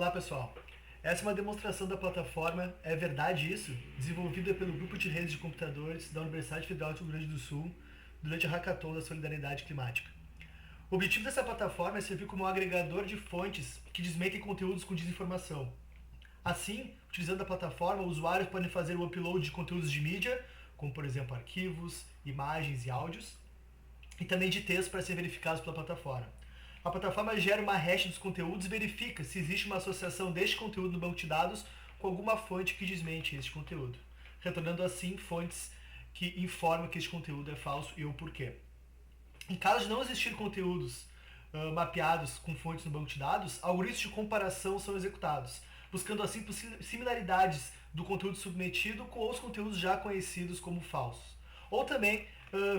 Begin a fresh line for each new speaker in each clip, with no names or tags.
Olá pessoal, essa é uma demonstração da plataforma É Verdade Isso? Desenvolvida pelo Grupo de Redes de Computadores da Universidade Federal do Rio Grande do Sul durante a Hackathon da Solidariedade Climática. O objetivo dessa plataforma é servir como um agregador de fontes que desmentem conteúdos com desinformação. Assim, utilizando a plataforma, usuários podem fazer o upload de conteúdos de mídia, como por exemplo arquivos, imagens e áudios, e também de texto para ser verificados pela plataforma. A plataforma gera uma hash dos conteúdos e verifica se existe uma associação deste conteúdo no banco de dados com alguma fonte que desmente este conteúdo, retornando assim fontes que informam que este conteúdo é falso e o porquê. Em caso de não existir conteúdos mapeados com fontes no banco de dados, algoritmos de comparação são executados, buscando assim similaridades do conteúdo submetido com os conteúdos já conhecidos como falsos. Ou também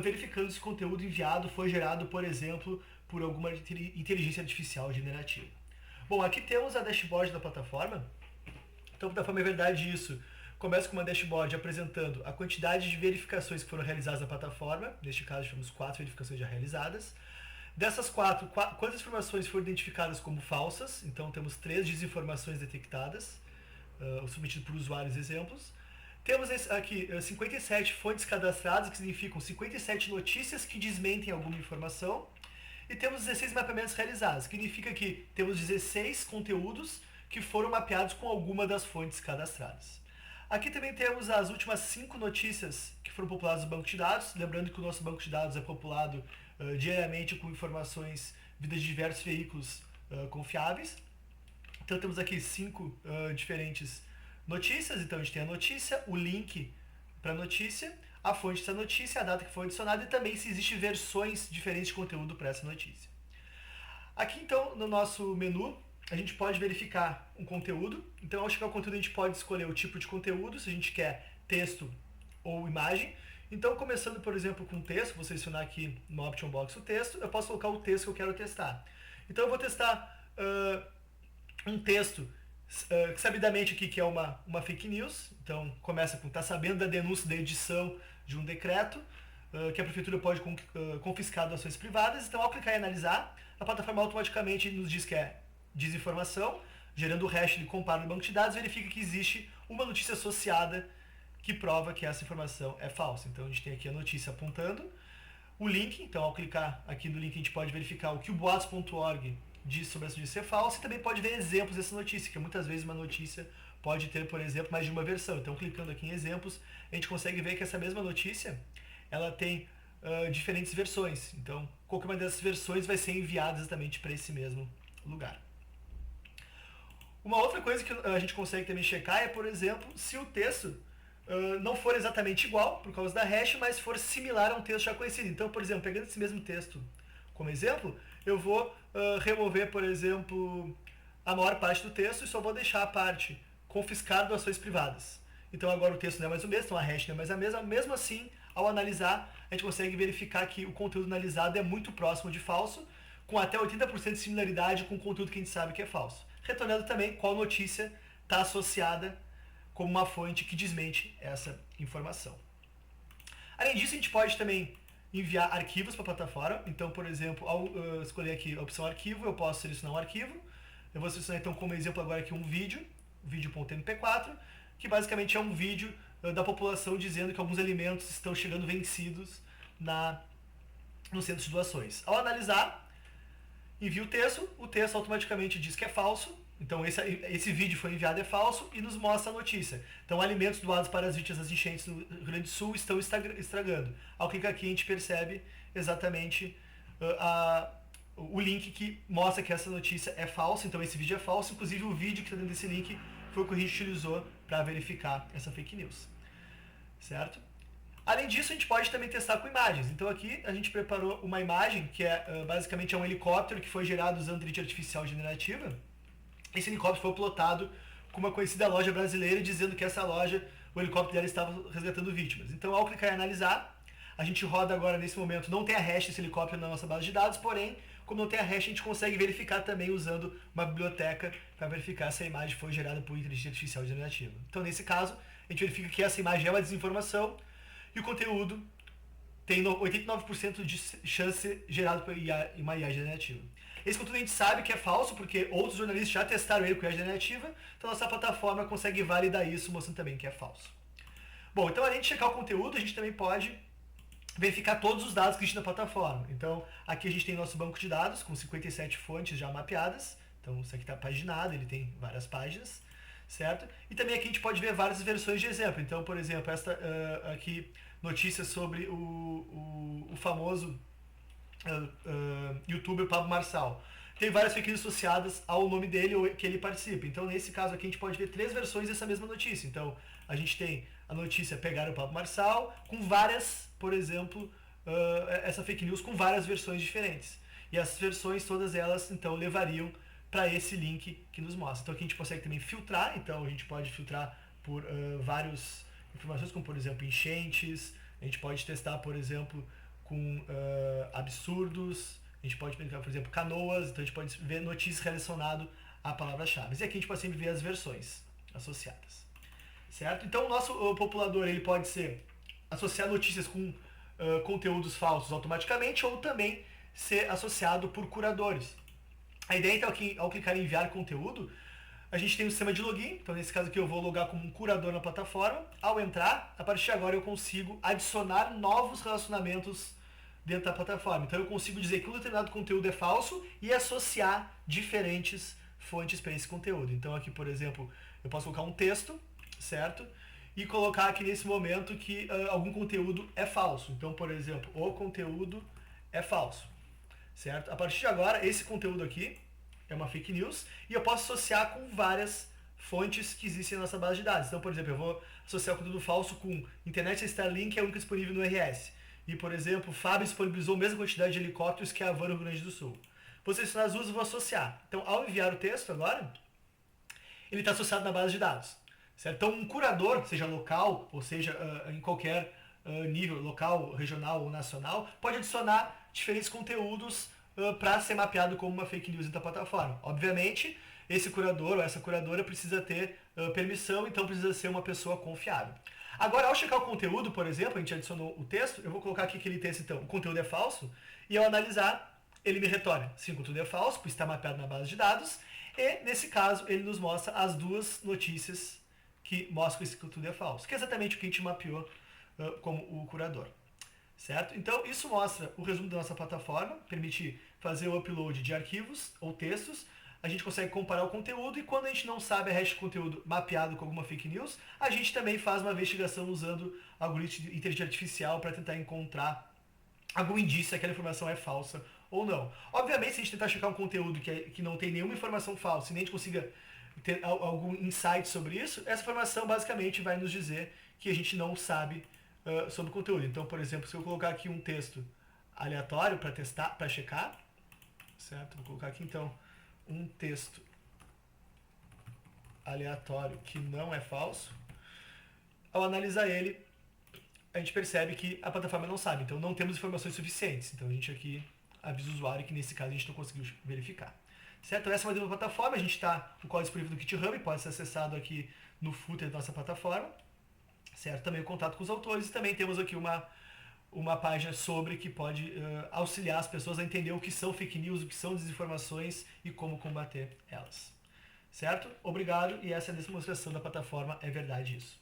verificando se o conteúdo enviado foi gerado, por exemplo, por alguma inteligência artificial generativa. Bom, aqui temos a dashboard da plataforma. Então, a plataforma É Verdade Isso começa com uma dashboard apresentando a quantidade de verificações que foram realizadas na plataforma. Neste caso, tivemos 4 verificações já realizadas. Dessas 4, quantas informações foram identificadas como falsas? Então, temos 3 desinformações detectadas, submetidas por usuários exemplos. Temos aqui 57 fontes cadastradas, que significam 57 notícias que desmentem alguma informação. E temos 16 mapeamentos realizados, que significa que temos 16 conteúdos que foram mapeados com alguma das fontes cadastradas. Aqui também temos as últimas 5 notícias que foram populadas no banco de dados, lembrando que o nosso banco de dados é populado diariamente com informações vindas de diversos veículos confiáveis. Então temos aqui 5 diferentes notícias. Então a gente tem a notícia, o link para a notícia, a fonte dessa notícia, a data que foi adicionada e também se existem versões diferentes de conteúdo para essa notícia. Aqui então no nosso menu a gente pode verificar um conteúdo. Então ao chegar ao conteúdo a gente pode escolher o tipo de conteúdo, se a gente quer texto ou imagem. Então começando por exemplo com texto, vou selecionar aqui no Option Box o texto, eu posso colocar o texto que eu quero testar. Então eu vou testar um texto sabidamente aqui que é uma fake news. Então começa com tá sabendo da denúncia da edição de um decreto que a prefeitura pode confiscar doações privadas. Então ao clicar em analisar, a plataforma automaticamente nos diz que é desinformação, gerando o hash, ele compara no banco de dados e verifica que existe uma notícia associada que prova que essa informação é falsa. Então a gente tem aqui a notícia apontando o link. Então ao clicar aqui no link a gente pode verificar o que o boatos.org diz sobre essa notícia ser falsa, e também pode ver exemplos dessa notícia, que muitas vezes uma notícia pode ter, por exemplo, mais de uma versão. Então, clicando aqui em exemplos, a gente consegue ver que essa mesma notícia, ela tem diferentes versões. Então, qualquer uma dessas versões vai ser enviada exatamente para esse mesmo lugar. Uma outra coisa que a gente consegue também checar é, por exemplo, se o texto não for exatamente igual, por causa da hash, mas for similar a um texto já conhecido. Então, por exemplo, pegando esse mesmo texto como exemplo, eu vou remover, por exemplo, a maior parte do texto e só vou deixar a parte confiscar doações privadas. Então agora o texto não é mais o mesmo, então a hash não é mais a mesma. Mesmo assim, ao analisar, a gente consegue verificar que o conteúdo analisado é muito próximo de falso, com até 80% de similaridade com o conteúdo que a gente sabe que é falso. Retornando também qual notícia está associada como uma fonte que desmente essa informação. Além disso, a gente pode também enviar arquivos para a plataforma. Então, por exemplo, ao escolher aqui a opção arquivo, eu posso selecionar um arquivo. Eu vou selecionar então como exemplo agora aqui um vídeo.mp4, que basicamente é um vídeo da população dizendo que alguns alimentos estão chegando vencidos no centro de doações. Ao analisar, envia o texto automaticamente diz que é falso. Então esse vídeo foi enviado é falso e nos mostra a notícia. Então alimentos doados para as vítimas das enchentes no Rio Grande do Sul estão estragando. Ao clicar aqui a gente percebe exatamente o link que mostra que essa notícia é falsa. Então esse vídeo é falso, inclusive o vídeo que está dentro desse link foi o que a gente utilizou para verificar essa fake news. Certo? Além disso, a gente pode também testar com imagens. Então aqui a gente preparou uma imagem que basicamente é um helicóptero que foi gerado usando inteligência artificial generativa. Esse helicóptero foi plotado com uma conhecida loja brasileira, dizendo que essa loja, o helicóptero dela estava resgatando vítimas. Então, ao clicar em analisar, a gente roda agora, nesse momento, não tem a hash desse helicóptero na nossa base de dados, porém, como não tem a hash, a gente consegue verificar também usando uma biblioteca para verificar se a imagem foi gerada por inteligência artificial generativa. Então, nesse caso, a gente verifica que essa imagem é uma desinformação e o conteúdo tem 89% de chance gerado por uma IA generativa. Esse conteúdo a gente sabe que é falso, porque outros jornalistas já testaram ele com a generativa, então nossa plataforma consegue validar isso, mostrando também que é falso. Bom, então além de checar o conteúdo, a gente também pode verificar todos os dados que existem na plataforma. Então, aqui a gente tem nosso banco de dados, com 57 fontes já mapeadas. Então, isso aqui está paginado, ele tem várias páginas, certo? E também aqui a gente pode ver várias versões de exemplo. Então, por exemplo, esta aqui, notícias sobre o famoso youtuber Pablo Marçal. Tem várias fake news associadas ao nome dele ou que ele participa. Então, nesse caso aqui, a gente pode ver 3 versões dessa mesma notícia. Então, a gente tem a notícia pegar o Pablo Marçal com várias, por exemplo, essa fake news com várias versões diferentes. E essas versões, todas elas, então, levariam para esse link que nos mostra. Então, aqui a gente consegue também filtrar. Então, a gente pode filtrar por várias informações, como, por exemplo, enchentes. A gente pode testar, por exemplo, com absurdos. A gente pode pegar, por exemplo, canoas. Então, a gente pode ver notícias relacionadas a palavras-chave. E aqui a gente pode sempre ver as versões associadas. Certo? Então, o nosso populador ele pode ser associar notícias com conteúdos falsos automaticamente ou também ser associado por curadores. A ideia, então, é que ao clicar em enviar conteúdo, a gente tem um sistema de login. Então, nesse caso aqui, eu vou logar como um curador na plataforma. Ao entrar, a partir de agora, eu consigo adicionar novos relacionamentos dentro da plataforma. Então, eu consigo dizer que um determinado conteúdo é falso e associar diferentes fontes para esse conteúdo. Então, aqui, por exemplo, eu posso colocar um texto, certo? E colocar aqui nesse momento que algum conteúdo é falso. Então, por exemplo, o conteúdo é falso, certo? A partir de agora, esse conteúdo aqui é uma fake news e eu posso associar com várias fontes que existem na nossa base de dados. Então, por exemplo, eu vou associar o conteúdo falso com internet Starlink, é única disponível no RS. E, por exemplo, o Fábio disponibilizou a mesma quantidade de helicópteros que a Havan no Rio Grande do Sul. Vou selecionar as duas e vou associar. Então, ao enviar o texto agora, ele está associado na base de dados. Certo? Então, um curador, seja local, ou seja, em qualquer nível, local, regional ou nacional, pode adicionar diferentes conteúdos para ser mapeado como uma fake news da plataforma. Obviamente, esse curador ou essa curadora precisa ter permissão, então precisa ser uma pessoa confiável. Agora, ao checar o conteúdo, por exemplo, a gente adicionou o texto, eu vou colocar aqui aquele texto, então, o conteúdo é falso, e ao analisar, ele me retorna se o conteúdo é falso, porque está mapeado na base de dados, e, nesse caso, ele nos mostra as duas notícias que mostram que esse conteúdo é falso, que é exatamente o que a gente mapeou como o curador. Certo? Então, isso mostra o resumo da nossa plataforma, permite fazer o upload de arquivos ou textos, a gente consegue comparar o conteúdo e quando a gente não sabe a hash de conteúdo mapeado com alguma fake news, a gente também faz uma investigação usando algoritmo de inteligência artificial para tentar encontrar algum indício se aquela informação é falsa ou não. Obviamente, se a gente tentar checar um conteúdo que não tem nenhuma informação falsa e nem a gente consiga ter algum insight sobre isso, essa informação basicamente vai nos dizer que a gente não sabe sobre o conteúdo. Então, por exemplo, se eu colocar aqui um texto aleatório para testar, para checar, certo? Vou colocar aqui então um texto aleatório que não é falso. Ao analisar ele, a gente percebe que a plataforma não sabe, então não temos informações suficientes. Então a gente aqui avisa o usuário que nesse caso a gente não conseguiu verificar. Certo? Essa é uma plataforma, a gente está com o código disponível no GitHub, pode ser acessado aqui no footer da nossa plataforma. Certo? Também o contato com os autores e também temos aqui uma página sobre que pode auxiliar as pessoas a entender o que são fake news, o que são desinformações e como combater elas. Certo? Obrigado e essa é a demonstração da plataforma É Verdade Isso.